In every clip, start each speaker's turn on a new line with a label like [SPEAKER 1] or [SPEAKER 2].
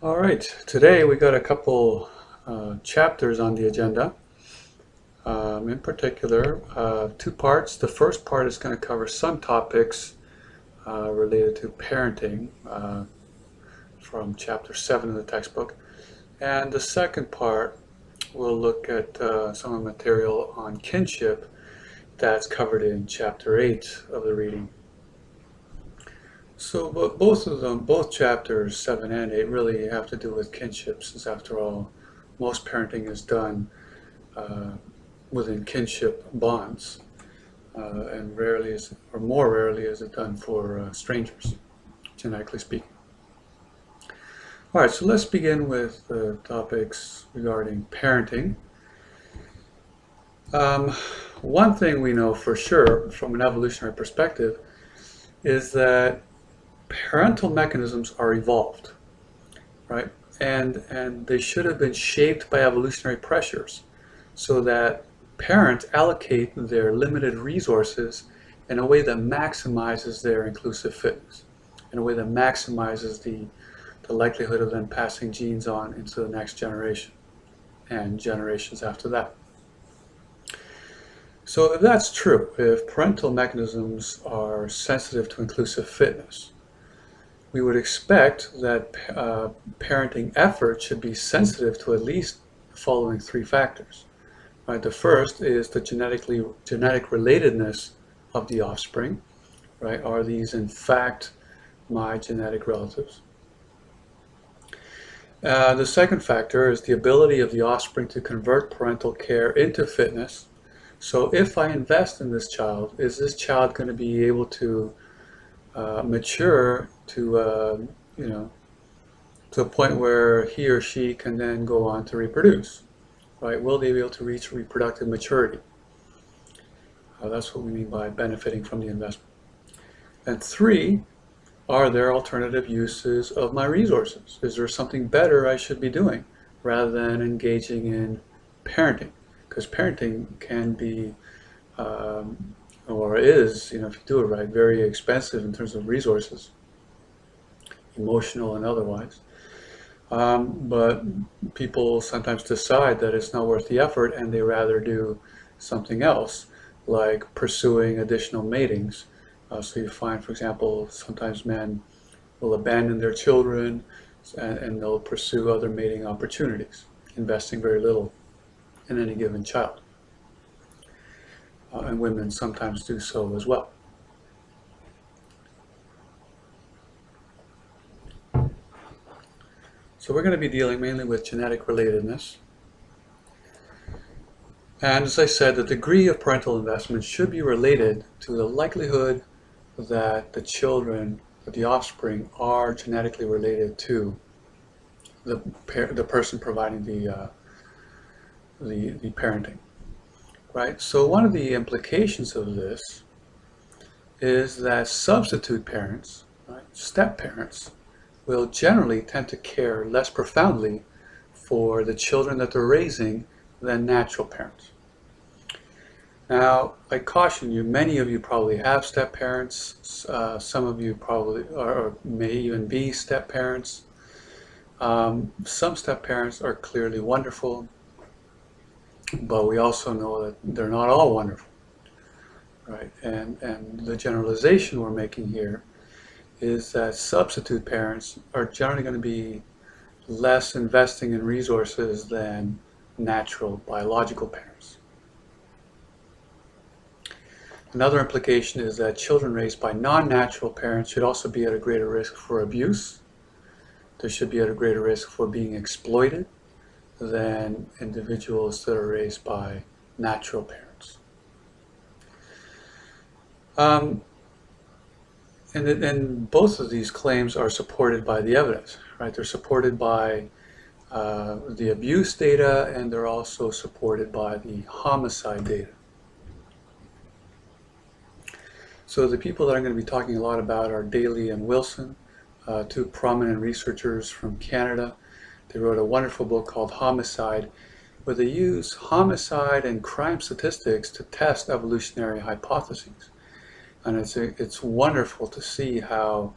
[SPEAKER 1] All right, today we got a couple chapters on the agenda. In particular, two parts. The first part is going to cover some topics related to parenting from chapter 7 of the textbook. And the second part will look at some of the material on kinship that's covered in chapter 8 of the reading. So both of them, both chapters 7 and 8, really have to do with kinship, since after all, most parenting is done within kinship bonds, and rarely is, or more rarely is it done for strangers, genetically speaking. All right, so let's begin with the topics regarding parenting. One thing we know for sure from an evolutionary perspective is that parental mechanisms are evolved, right? And they should have been shaped by evolutionary pressures so that parents allocate their limited resources in a way that maximizes their inclusive fitness, in a way that maximizes the likelihood of them passing genes on into the next generation and generations after that. So if that's true, if parental mechanisms are sensitive to inclusive fitness, we would expect that parenting effort should be sensitive to at least the following three factors. Right? The first is the genetic relatedness of the offspring. Right? Are these in fact my genetic relatives? The second factor is the ability of the offspring to convert parental care into fitness. So if I invest in this child, is this child going to be able to mature to to a point where he or she can then go on to reproduce, right? Will they be able to reach reproductive maturity? That's what we mean by benefiting from the investment. And three, are there alternative uses of my resources? Is there something better I should be doing rather than engaging in parenting? Because parenting can be or is, if you do it right, very expensive in terms of resources, emotional and otherwise. But people sometimes decide that it's not worth the effort and they rather do something else, like pursuing additional matings. So you find, for example, sometimes men will abandon their children and they'll pursue other mating opportunities, investing very little in any given child. And women sometimes do so as well. So we're going to be dealing mainly with genetic relatedness. And as I said, the degree of parental investment should be related to the likelihood that the children, that the offspring, are genetically related to the person providing the parenting. Right? So one of the implications of this is that substitute parents, right, step parents, will generally tend to care less profoundly for the children that they're raising than natural parents. Now, I caution you, many of you probably have step parents. Some of you probably or may even be step parents. Some step parents are clearly wonderful, but we also know that they're not all wonderful, right? And the generalization we're making here is that substitute parents are generally going to be less investing in resources than natural biological parents. Another implication is that children raised by non-natural parents should also be at a greater risk for abuse. They should be at a greater risk for being exploited than individuals that are raised by natural parents. And both of these claims are supported by the evidence, right? They're supported by the abuse data, and they're also supported by the homicide data. So the people that I'm going to be talking a lot about are Daly and Wilson, two prominent researchers from Canada. They wrote a wonderful book called Homicide, where they use homicide and crime statistics to test evolutionary hypotheses. And it's wonderful to see how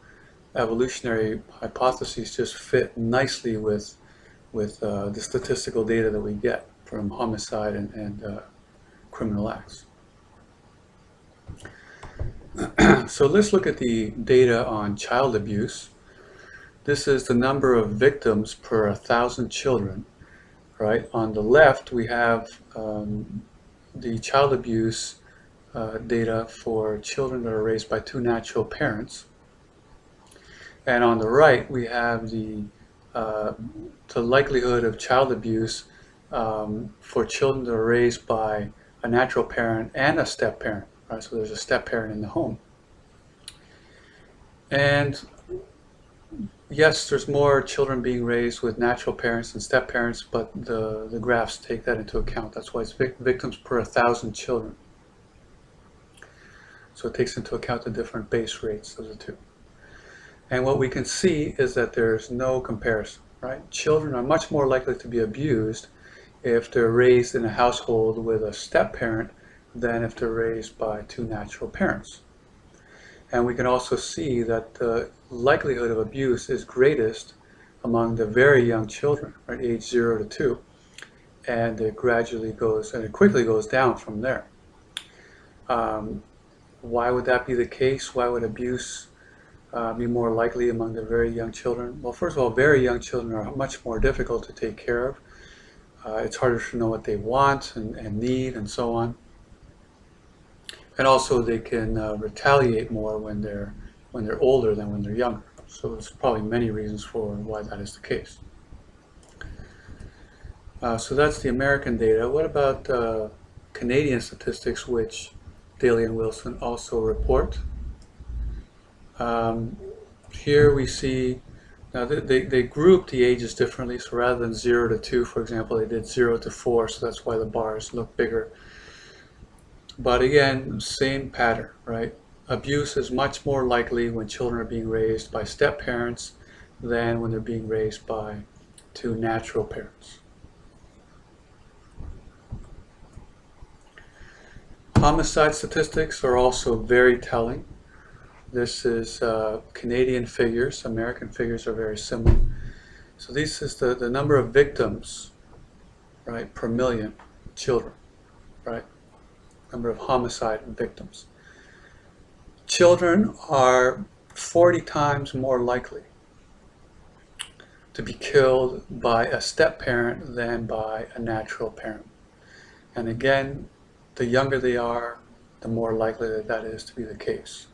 [SPEAKER 1] evolutionary hypotheses just fit nicely with the statistical data that we get from homicide and criminal acts. So let's look at the data on child abuse. This is the number of victims per 1,000 children, right? On the left, we have the child abuse data for children that are raised by two natural parents. And on the right, we have the likelihood of child abuse for children that are raised by a natural parent and a step parent. Right? So there's a step parent in the home. And yes, there's more children being raised with natural parents than step parents, but the graphs take that into account. That's why it's victims per 1,000 children. So it takes into account the different base rates of the two. And what we can see is that there's no comparison, right? Children are much more likely to be abused if they're raised in a household with a step parent than if they're raised by two natural parents. And we can also see that the likelihood of abuse is greatest among the very young children, right, age 0 to 2, and it quickly goes down from there. Why would that be the case? Why would abuse be more likely among the very young children? Well, first of all, very young children are much more difficult to take care of. It's harder to know what they want and need and so on. And also they can retaliate more when they're older than when they're younger. So there's probably many reasons for why that is the case. So that's the American data. What about Canadian statistics, which Daly and Wilson also report? Here we see, now they group the ages differently. So rather than 0 to 2, for example, they did 0 to 4, so that's why the bars look bigger. But again, same pattern, right? Abuse is much more likely when children are being raised by step parents than when they're being raised by two natural parents. Homicide statistics are also very telling. This is Canadian figures. American figures are very similar. So this is the number of victims, right, per million children, right? Number of homicide victims. Children are 40 times more likely to be killed by a step parent than by a natural parent. And again, the younger they are, the more likely that is to be the case.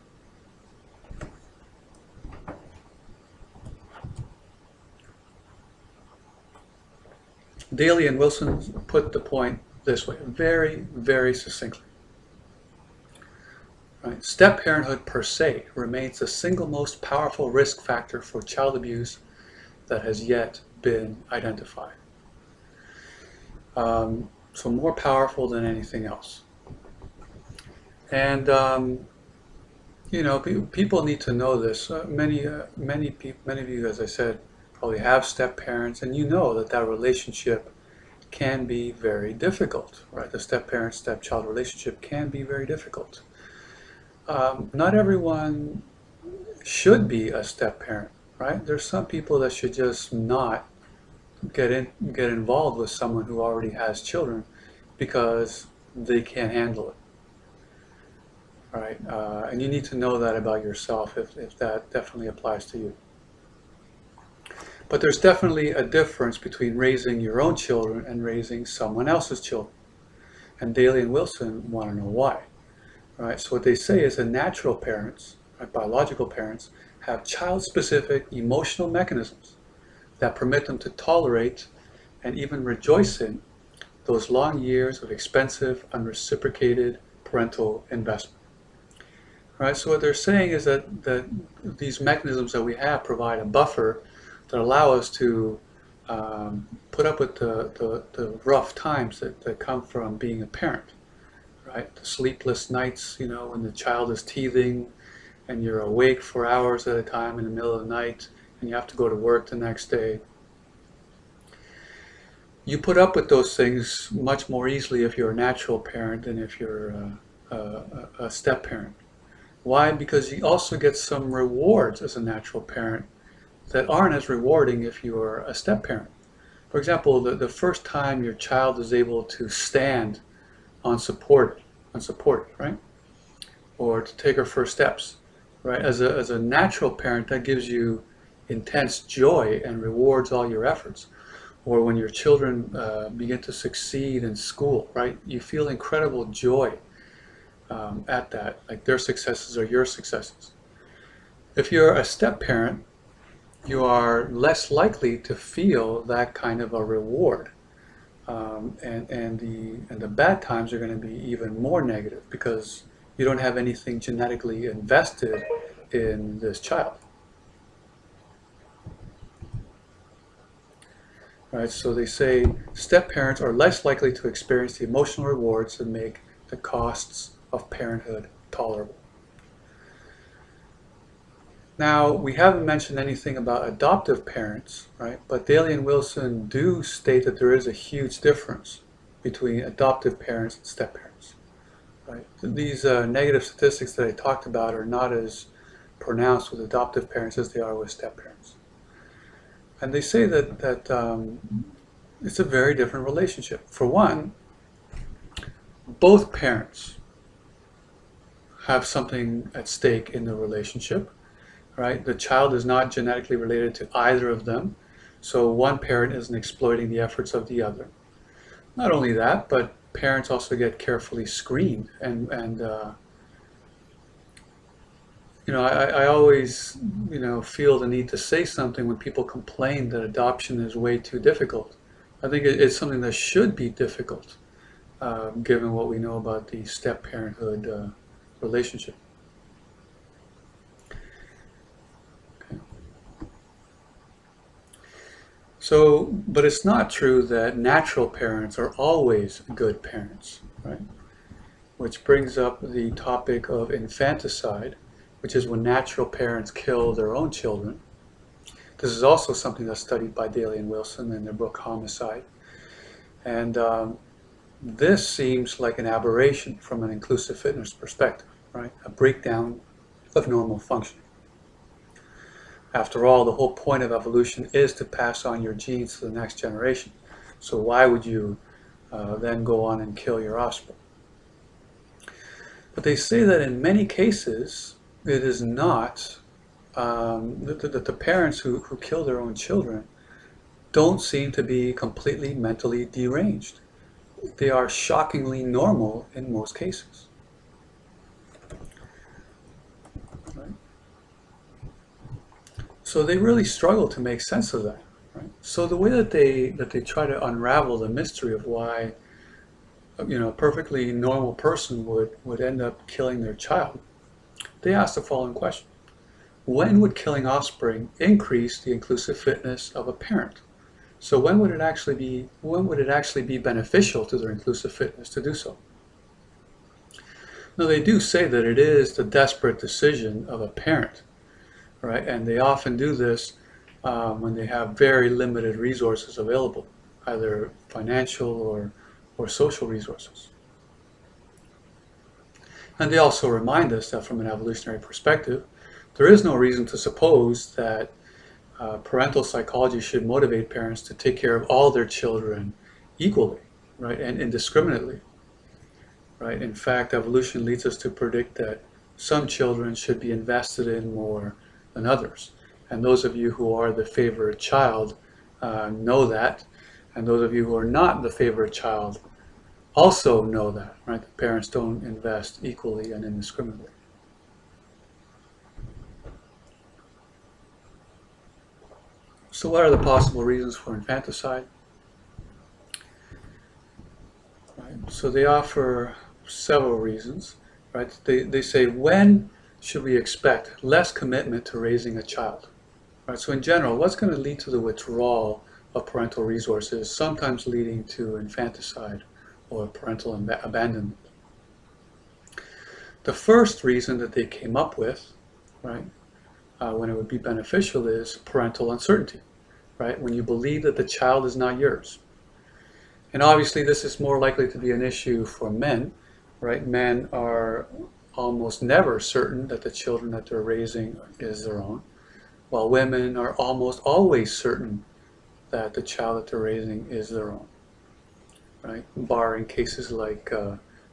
[SPEAKER 1] Daly and Wilson put the point this way, very, very succinctly. Right? Step parenthood per se remains the single most powerful risk factor for child abuse that has yet been identified. So more powerful than anything else. And you know, people need to know this. Many of you, as I said, probably have step parents, and you know that relationship can be very difficult, right? The step parent step child relationship can be very difficult. Not everyone should be a step parent, right? There's some people that should just not get involved with someone who already has children because they can't handle it, right? And you need to know that about yourself if that definitely applies to you. But there's definitely a difference between raising your own children and raising someone else's children. And Daly and Wilson want to know why. Right? So what they say is that natural parents, right, biological parents, have child-specific emotional mechanisms that permit them to tolerate and even rejoice in those long years of expensive, unreciprocated parental investment. Right? So what they're saying is that these mechanisms that we have provide a buffer that allow us to put up with the rough times that come from being a parent, right? The sleepless nights, you know, when the child is teething and you're awake for hours at a time in the middle of the night and you have to go to work the next day. You put up with those things much more easily if you're a natural parent than if you're a step parent. Why? Because you also get some rewards as a natural parent that aren't as rewarding if you are a step parent. For example, the first time your child is able to stand unsupported, right? Or to take her first steps, right? As a natural parent, that gives you intense joy and rewards all your efforts. Or when your children begin to succeed in school, right? You feel incredible joy at that, like their successes are your successes. If you're a step parent, you are less likely to feel that kind of a reward. And the bad times are going to be even more negative because you don't have anything genetically invested in this child. Right? So they say step parents are less likely to experience the emotional rewards that make the costs of parenthood tolerable. Now, we haven't mentioned anything about adoptive parents, right? But Daly and Wilson do state that there is a huge difference between adoptive parents and step parents, right? These negative statistics that I talked about are not as pronounced with adoptive parents as they are with step parents. And they say that it's a very different relationship. For one, both parents have something at stake in the relationship, right? The child is not genetically related to either of them, so one parent isn't exploiting the efforts of the other. Not only that, but parents also get carefully screened, and I always feel the need to say something when people complain that adoption is way too difficult. I think it's something that should be difficult, given what we know about the step-parenthood relationship. Okay. So, but it's not true that natural parents are always good parents, right? Which brings up the topic of infanticide, which is when natural parents kill their own children. This is also something that's studied by Daly and Wilson in their book Homicide. And this seems like an aberration from an inclusive fitness perspective, right? A breakdown of normal functioning. After all, the whole point of evolution is to pass on your genes to the next generation. So why would you then go on and kill your offspring? But they say that in many cases, it is not that the parents who kill their own children don't seem to be completely mentally deranged. They are shockingly normal in most cases. Right? So they really struggle to make sense of that. Right? So the way that they try to unravel the mystery of why a perfectly normal person would end up killing their child, they ask the following question. When would killing offspring increase the inclusive fitness of a parent? So when would it actually be beneficial to their inclusive fitness to do so? Now they do say that it is the desperate decision of a parent, right? And they often do this when they have very limited resources available, either financial or social resources. And they also remind us that from an evolutionary perspective, there is no reason to suppose that parental psychology should motivate parents to take care of all their children equally, right, and indiscriminately, right? In fact, evolution leads us to predict that some children should be invested in more than others. And those of you who are the favorite child know that, and those of you who are not the favorite child also know that, right? The parents don't invest equally and indiscriminately. So what are the possible reasons for infanticide? Right. So they offer several reasons, right? They say, when should we expect less commitment to raising a child? Right. So in general, what's going to lead to the withdrawal of parental resources, sometimes leading to infanticide or parental abandonment? The first reason that they came up with, right, when it would be beneficial is parental uncertainty, right? When you believe that the child is not yours. And obviously this is more likely to be an issue for men, right? Men are almost never certain that the children that they're raising is their own, while women are almost always certain that the child that they're raising is their own, right? Barring cases like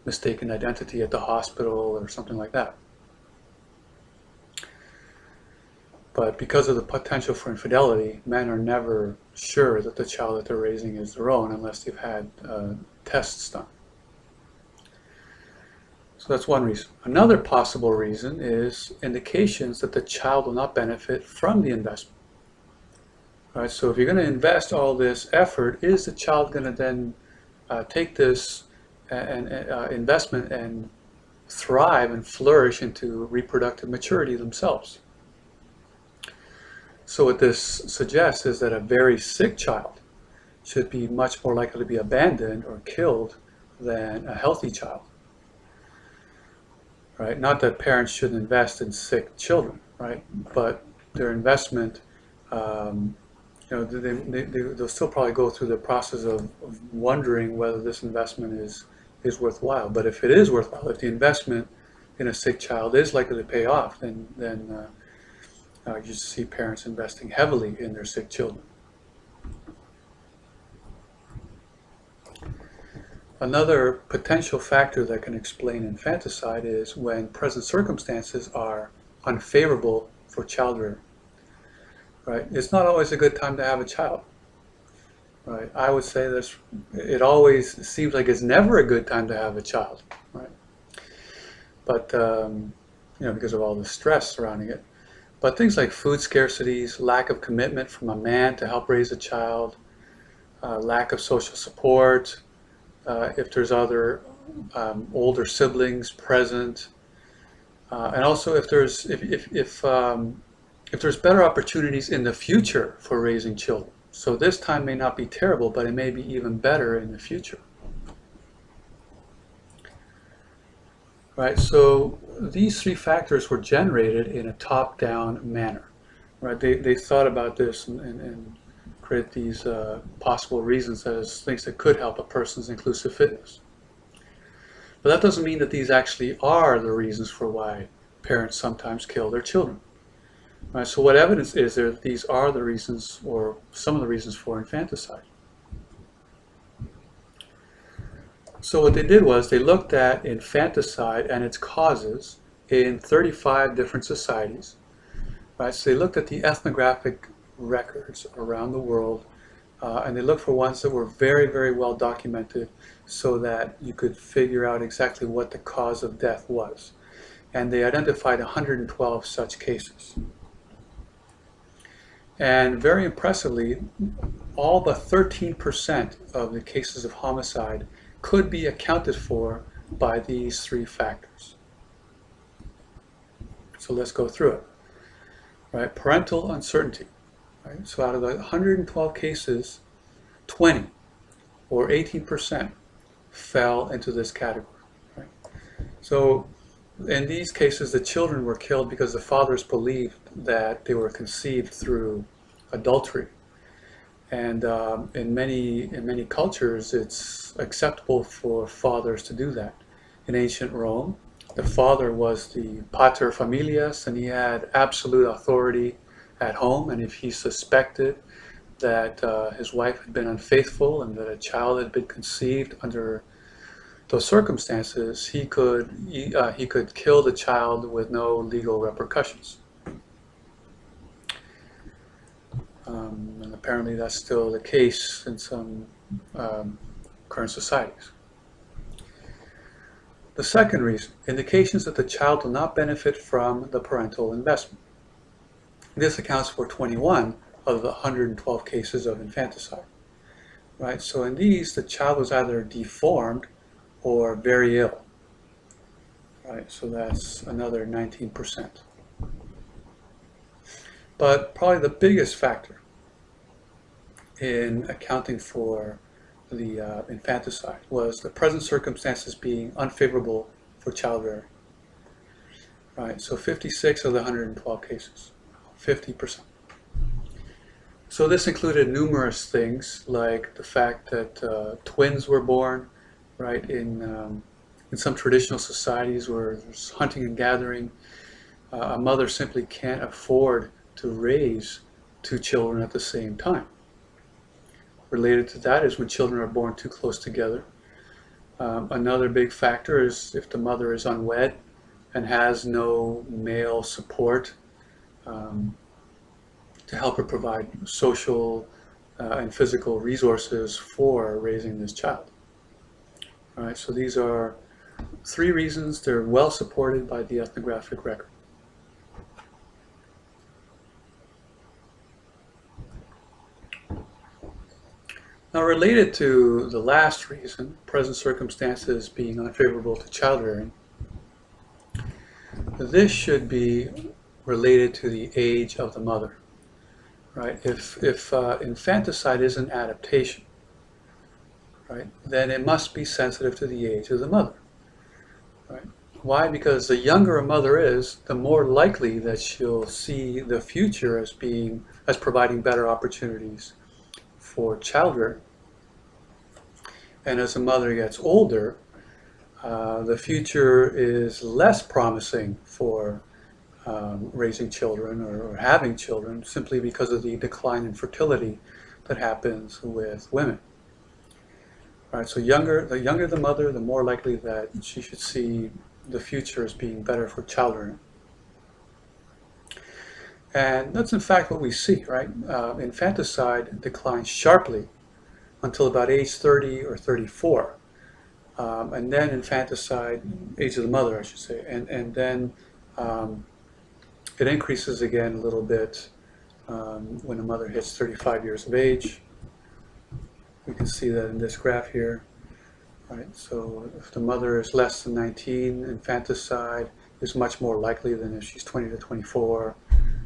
[SPEAKER 1] mistaken identity at the hospital or something like that. But because of the potential for infidelity, men are never sure that the child that they're raising is their own unless they've had tests done. So that's one reason. Another possible reason is indications that the child will not benefit from the investment. All right, so if you're going to invest all this effort, is the child going to then take this investment and thrive and flourish into reproductive maturity themselves? So what this suggests is that a very sick child should be much more likely to be abandoned or killed than a healthy child. Right? Not that parents shouldn't invest in sick children, right? But their investment, they'll still probably go through the process of wondering whether this investment is worthwhile. But if it is worthwhile, if the investment in a sick child is likely to pay off, then you see parents investing heavily in their sick children. Another potential factor that can explain infanticide is when present circumstances are unfavorable for child rearing. Right? It's not always a good time to have a child. Right? I would say it always seems like it's never a good time to have a child. Right? But because of all the stress surrounding it. But things like food scarcities, lack of commitment from a man to help raise a child, lack of social support, if there's other older siblings present, and also if there's better opportunities in the future for raising children. So this time may not be terrible, but it may be even better in the future. Right, so these three factors were generated in a top-down manner. Right, they thought about this and create these possible reasons as things that could help a person's inclusive fitness. But that doesn't mean that these actually are the reasons for why parents sometimes kill their children. Right, so what evidence is there that these are the reasons, or some of the reasons, for infanticide? So what they did was they looked at infanticide and its causes in 35 different societies. Right? So they looked at the ethnographic records around the world, and they looked for ones that were very, very well documented so that you could figure out exactly what the cause of death was. And they identified 112 such cases. And very impressively, all but 13% of the cases of homicide could be accounted for by these three factors. So let's go through it. Right, parental uncertainty. Right? So out of the 112 cases, 20 or 18% fell into this category. Right? So in these cases, the children were killed because the fathers believed that they were conceived through adultery. And in many cultures, it's acceptable for fathers to do that. In ancient Rome, the father was the pater familias, and he had absolute authority at home. And if he suspected that his wife had been unfaithful and that a child had been conceived under those circumstances, he could kill the child with no legal repercussions. And apparently that's still the case in some current societies. The second reason, indications that the child will not benefit from the parental investment. This accounts for 21 of the 112 cases of infanticide. Right? So in these, the child was either deformed or very ill. Right? So that's another 19%. But probably the biggest factor in accounting for the infanticide was the present circumstances being unfavorable for child rearing. Right, so 56 of the 112 cases, 50%. So this included numerous things like the fact that twins were born, right, in In some traditional societies where there's hunting and gathering, a mother simply can't afford to raise two children at the same time. Related to that is when children are born too close together. Another big factor is if the mother is unwed and has no male support to help her provide social and physical resources for raising this child. All right, so these are 3 reasons. They're well supported by the ethnographic record. Now, related to the last reason, present circumstances being unfavorable to child rearing, this should be related to the age of the mother. Right? If infanticide is an adaptation, right, then it must be sensitive to the age of the mother. Right? Why? Because the younger a mother is, the more likely that she'll see the future as providing better opportunities for child rearing. And as a mother gets older, the future is less promising for raising children or having children, simply because of the decline in fertility that happens with women. All right, so the younger the mother, the more likely that she should see the future as being better for child rearing. And that's in fact what we see, right? Infanticide declines sharply until about age 30 or 34. And then infanticide, age of the mother, I should say, and then it increases again a little bit when the mother hits 35 years of age. We can see that in this graph here. Right? So if the mother is less than 19, infanticide is much more likely than if she's 20 to 24,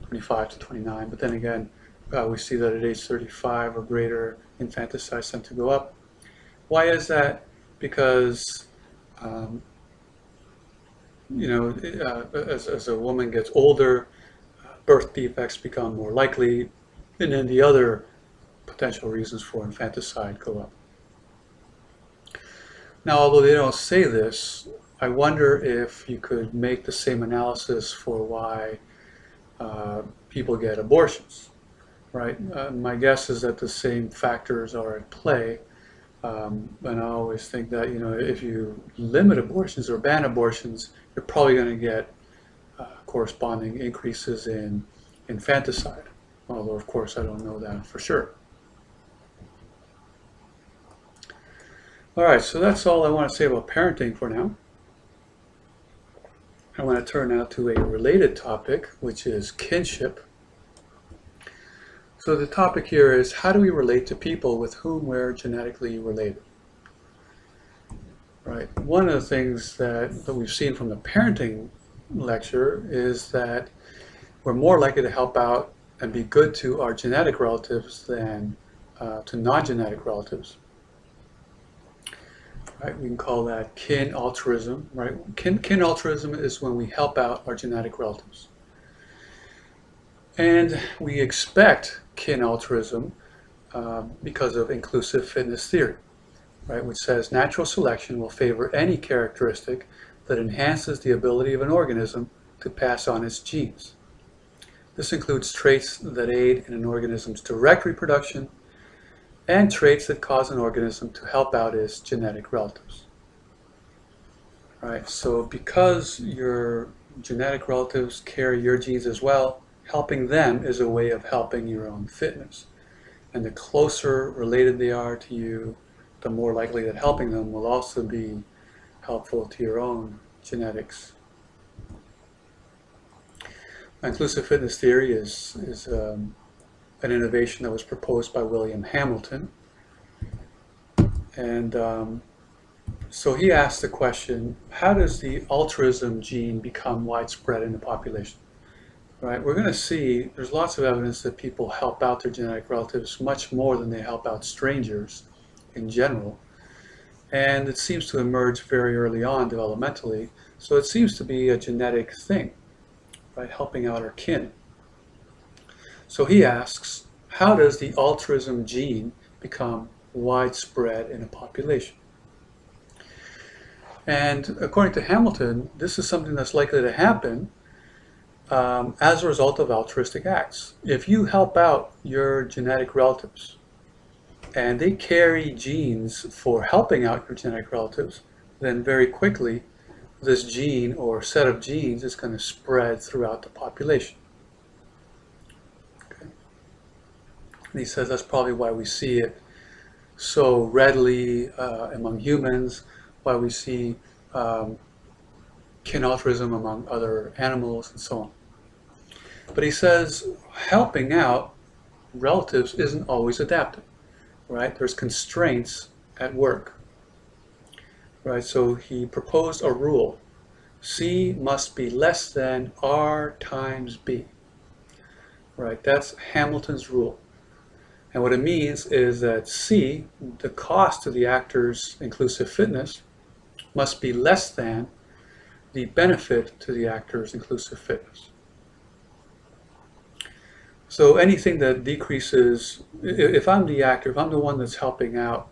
[SPEAKER 1] 25 to 29. But then again, we see that at age 35 or greater, infanticides tend to go up. Why is that? Because as a woman gets older, birth defects become more likely, and then the other potential reasons for infanticide go up. Now, although they don't say this, I wonder if you could make the same analysis for why people get abortions, right? My guess is that the same factors are at play. And I always think that, if you limit abortions or ban abortions, you're probably going to get corresponding increases in infanticide, although of course I don't know that for sure. All right, so that's all I want to say about parenting for now. I want to turn now to a related topic, which is kinship. So the topic here is, how do we relate to people with whom we're genetically related? Right. One of the things that we've seen from the parenting lecture is that we're more likely to help out and be good to our genetic relatives than to non-genetic relatives. Right? We can call that kin altruism. Right? Kin altruism is when we help out our genetic relatives. And we expect kin altruism because of inclusive fitness theory, right, which says natural selection will favor any characteristic that enhances the ability of an organism to pass on its genes. This includes traits that aid in an organism's direct reproduction and traits that cause an organism to help out its genetic relatives. Right, so because your genetic relatives carry your genes as well, helping them is a way of helping your own fitness. And the closer related they are to you, the more likely that helping them will also be helpful to your own genetics. Inclusive fitness theory is an innovation that was proposed by William Hamilton. And so he asked the question, how does the altruism gene become widespread in the population? Right, we're going to see there's lots of evidence that people help out their genetic relatives much more than they help out strangers in general. And it seems to emerge very early on developmentally. So it seems to be a genetic thing, right, helping out our kin. So he asks, how does the altruism gene become widespread in a population? And according to Hamilton, this is something that's likely to happen as a result of altruistic acts. If you help out your genetic relatives and they carry genes for helping out your genetic relatives, then very quickly this gene or set of genes is going to spread throughout the population. Okay. And he says that's probably why we see it so readily among humans, why we see kin altruism among other animals and so on. But he says helping out relatives isn't always adaptive, right? There's constraints at work, right? So he proposed a rule. C must be less than R times B, right? That's Hamilton's rule. And what it means is that C, the cost to the actor's inclusive fitness, must be less than the benefit to the actor's inclusive fitness. So anything that decreases, if I'm the actor, if I'm the one that's helping out,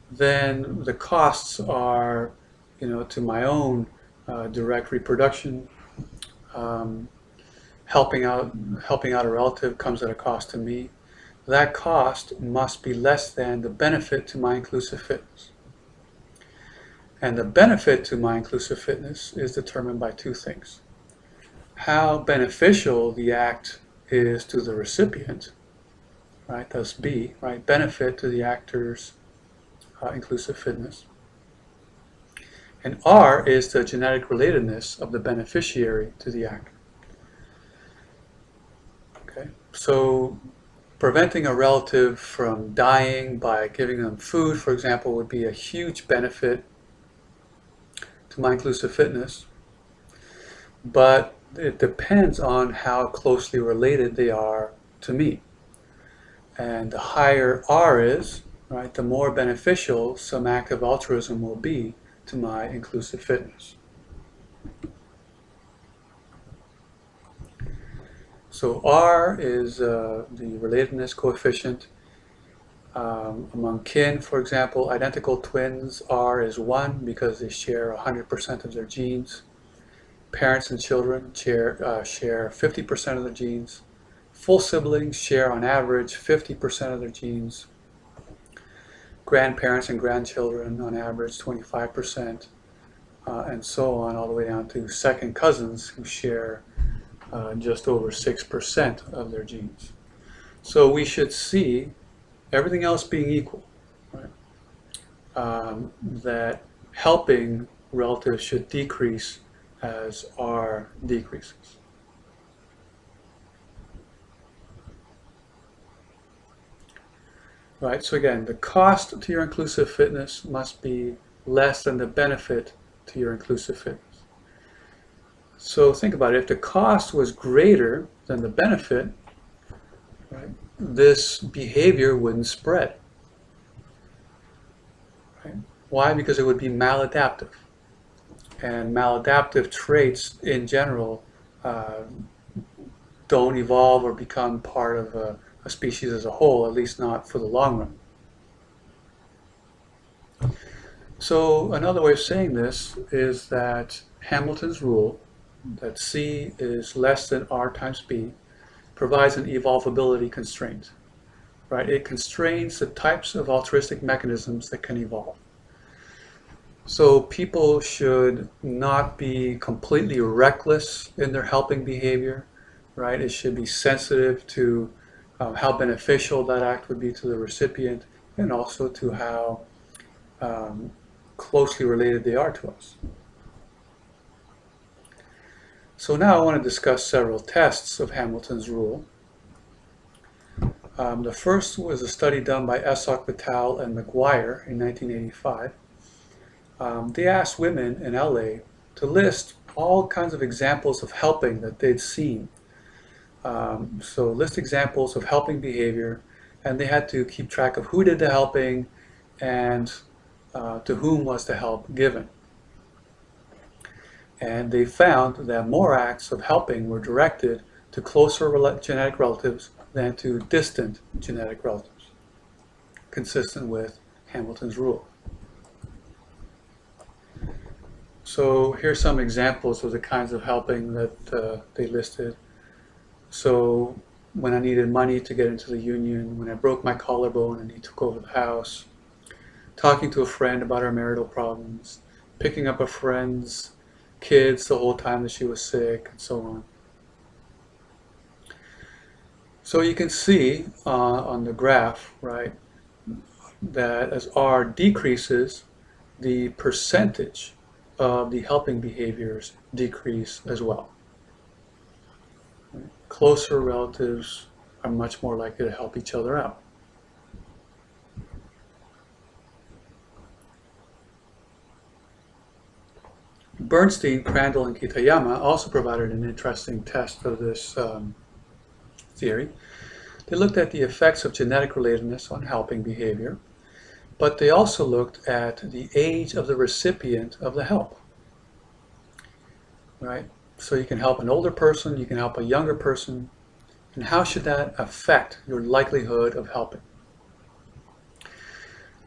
[SPEAKER 1] then the costs are, to my own direct reproduction. Helping out a relative comes at a cost to me. That cost must be less than the benefit to my inclusive fitness. And the benefit to my inclusive fitness is determined by two things. How beneficial the act is to the recipient, right? That's B, right? Benefit to the actor's inclusive fitness. And R is the genetic relatedness of the beneficiary to the actor. Okay, so preventing a relative from dying by giving them food, for example, would be a huge benefit to my inclusive fitness, but it depends on how closely related they are to me. And the higher R is, right, the more beneficial some act of altruism will be to my inclusive fitness. So R is the relatedness coefficient. Among kin, for example, identical twins, R is 1 because they share 100% of their genes. Parents and children share 50% of their genes. Full siblings share on average 50% of their genes. Grandparents and grandchildren on average 25%, and so on, all the way down to second cousins who share just over 6% of their genes. So we should see, everything else being equal, right, that helping relatives should decrease as R decreases. Right, so again, the cost to your inclusive fitness must be less than the benefit to your inclusive fitness. So think about it, if the cost was greater than the benefit, right, this behavior wouldn't spread. Right? Why? Because it would be maladaptive. And maladaptive traits in general don't evolve or become part of a species as a whole, at least not for the long run. So another way of saying this is that Hamilton's rule, that C is less than R times B, provides an evolvability constraint. Right? It constrains the types of altruistic mechanisms that can evolve. So people should not be completely reckless in their helping behavior, right? It should be sensitive to how beneficial that act would be to the recipient, and also to how closely related they are to us. So now I want to discuss several tests of Hamilton's rule. The first was a study done by Essock, Vitale, and McGuire in 1985. They asked women in LA to list all kinds of examples of helping that they'd seen. So list examples of helping behavior, and they had to keep track of who did the helping and to whom was the help given. And they found that more acts of helping were directed to closer genetic relatives than to distant genetic relatives, consistent with Hamilton's rule. So here's some examples of the kinds of helping that they listed. So when I needed money to get into the union, when I broke my collarbone and he took over the house, talking to a friend about her marital problems, picking up a friend's kids the whole time that she was sick, and so on. So you can see on the graph, right, that as R decreases, the percentage of the helping behaviors decrease as well. Closer relatives are much more likely to help each other out. Bernstein, Crandall, and Kitayama also provided an interesting test of this theory. They looked at the effects of genetic relatedness on helping behavior, but they also looked at the age of the recipient of the help. Right? So you can help an older person, you can help a younger person, and how should that affect your likelihood of helping?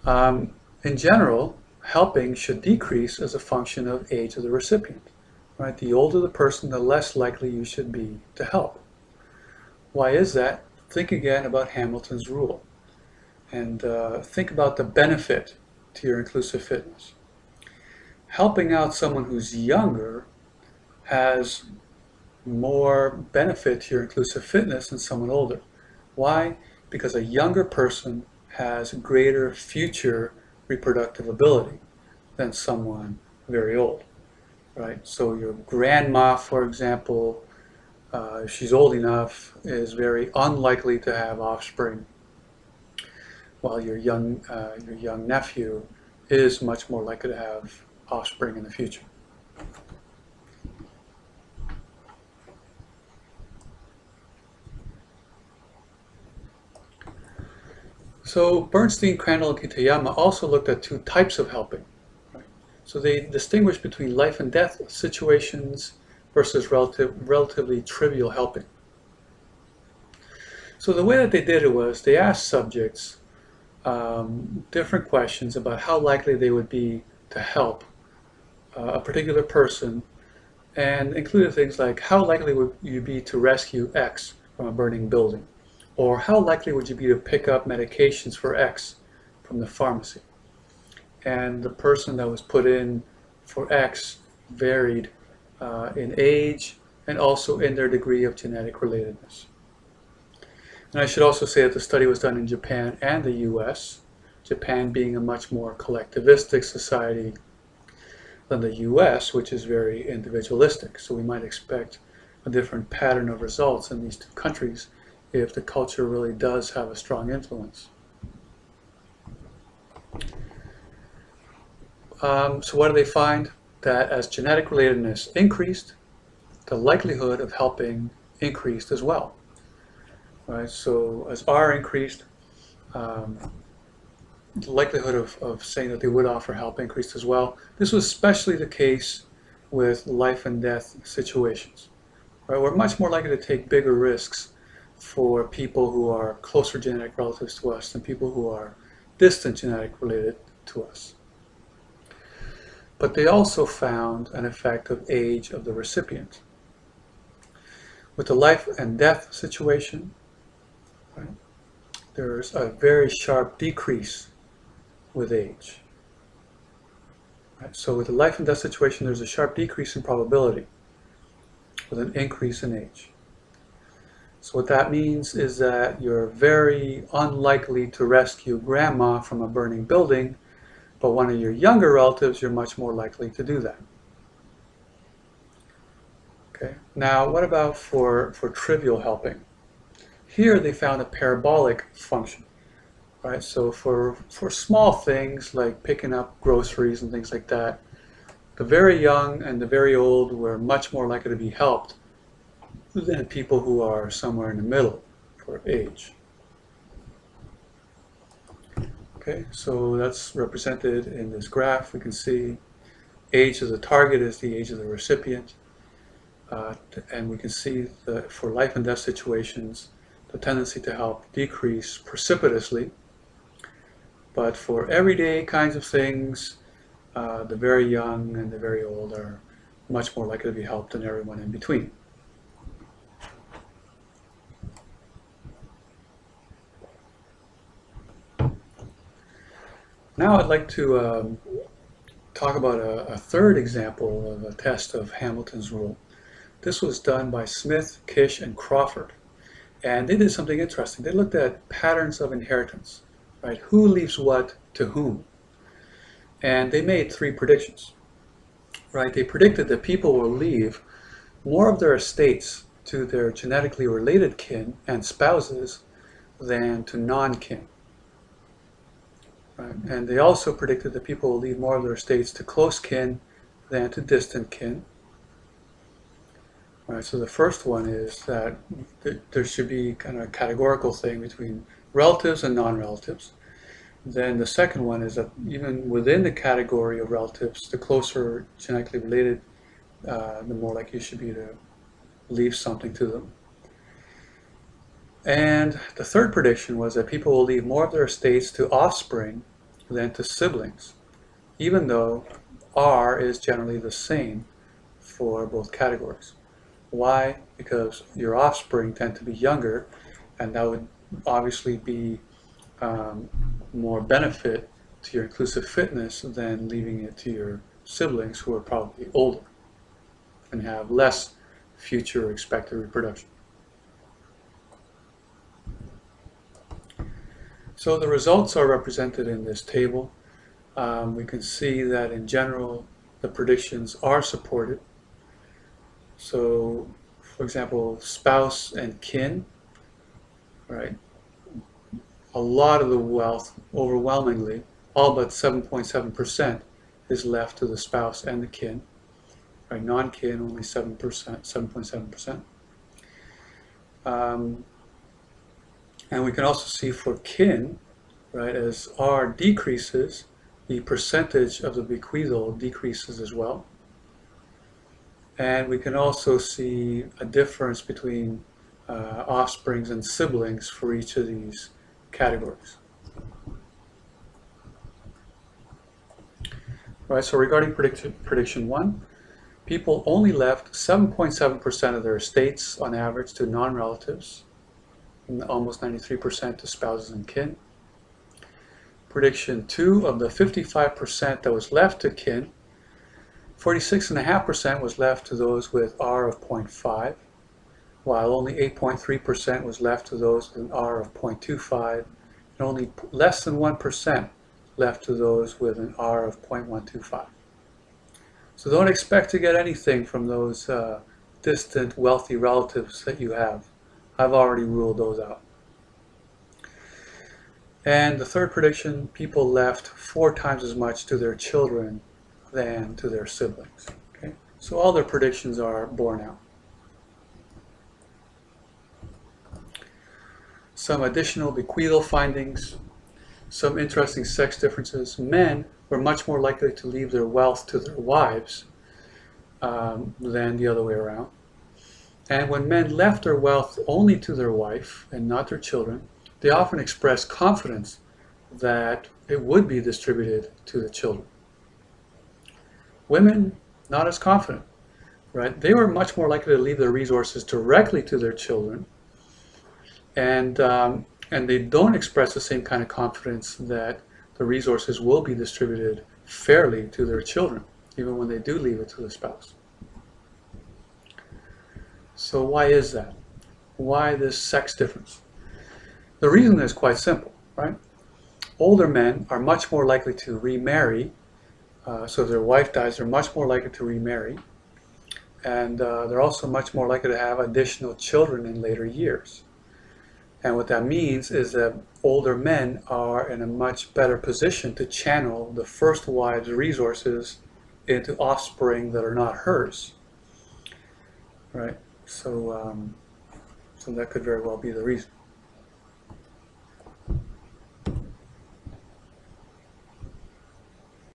[SPEAKER 1] In general, helping should decrease as a function of age of the recipient. Right? The older the person, the less likely you should be to help. Why is that? Think again about Hamilton's rule, and think about the benefit to your inclusive fitness. Helping out someone who's younger has more benefit to your inclusive fitness than someone older. Why? Because a younger person has greater future reproductive ability than someone very old, right? So your grandma, for example, if she's old enough, is very unlikely to have offspring, while your young nephew is much more likely to have offspring in the future. So Bernstein, Crandall, and Kitayama also looked at two types of helping. Right? So they distinguished between life and death situations versus relatively trivial helping. So the way that they did it was they asked subjects different questions about how likely they would be to help a particular person, and included things like how likely would you be to rescue X from a burning building, or how likely would you be to pick up medications for X from the pharmacy. And the person that was put in for X varied in age and also in their degree of genetic relatedness. And I should also say that the study was done in Japan and the US, Japan being a much more collectivistic society than the US, which is very individualistic. So we might expect a different pattern of results in these two countries if the culture really does have a strong influence. So what do they find? That as genetic relatedness increased, the likelihood of helping increased as well. Right? So as R increased, the likelihood of saying that they would offer help increased as well. This was especially the case with life and death situations. Right? We're much more likely to take bigger risks for people who are closer genetic relatives to us than people who are distant genetic related to us. But they also found an effect of age of the recipient. With the life and death situation, right, there's a very sharp decrease with age. Right? So with the life and death situation, there's a sharp decrease in probability with an increase in age. So what that means is that you're very unlikely to rescue grandma from a burning building, but one of your younger relatives, you're much more likely to do that. Okay. Now, what about for trivial helping? Here they found a parabolic function. Right? So for small things like picking up groceries and things like that, the very young and the very old were much more likely to be helped than people who are somewhere in the middle for age. Okay, so that's represented in this graph. We can see age of the target is the age of the recipient. And we can see that for life and death situations, the tendency to help decrease precipitously. But for everyday kinds of things, the very young and the very old are much more likely to be helped than everyone in between. Now I'd like to talk about a third example of a test of Hamilton's rule. This was done by Smith, Kish, and Crawford. And they did something interesting. They looked at patterns of inheritance, right? Who leaves what to whom? And they made 3 predictions, right? They predicted that people will leave more of their estates to their genetically related kin and spouses than to non-kin. Right? And they also predicted that people will leave more of their estates to close kin than to distant kin. Right, so the first one is that there should be kind of a categorical thing between relatives and non-relatives. Then the second one is that even within the category of relatives, the closer genetically related, the more likely you should be to leave something to them. And the third prediction was that people will leave more of their estates to offspring than to siblings, even though R is generally the same for both categories. Why? Because your offspring tend to be younger, and that would obviously be more benefit to your inclusive fitness than leaving it to your siblings who are probably older and have less future expected reproduction. So the results are represented in this table. We can see that in general the predictions are supported. So, for example, spouse and kin, right? A lot of the wealth, overwhelmingly, all but 7.7% is left to the spouse and the kin. Right? Non-kin, only 7%, 7.7%. And we can also see for kin, right, as R decreases, the percentage of the bequeathal decreases as well. And we can also see a difference between offsprings and siblings for each of these categories. All right, so regarding prediction 1, people only left 7.7% of their estates on average to non-relatives, and almost 93% to spouses and kin. Prediction 2, of the 55% that was left to kin, 46.5% was left to those with R of 0.5, while only 8.3% was left to those with an R of 0.25, and only less than 1% left to those with an R of 0.125. So don't expect to get anything from those distant wealthy relatives that you have. I've already ruled those out. And the third prediction, people left 4 times as much to their children than to their siblings. Okay? So all their predictions are borne out. Some additional bequeathal findings, some interesting sex differences. Men were much more likely to leave their wealth to their wives than the other way around. And when men left their wealth only to their wife and not their children, they often expressed confidence that it would be distributed to the children. Women, not as confident, right? They were much more likely to leave their resources directly to their children, and they don't express the same kind of confidence that the resources will be distributed fairly to their children, even when they do leave it to the spouse. So why is that? Why this sex difference? The reason is quite simple, right? Older men are much more likely to remarry. So if their wife dies, they're much more likely to remarry. And they're also much more likely to have additional children in later years. And what that means is that older men are in a much better position to channel the first wife's resources into offspring that are not hers, right? So that could very well be the reason.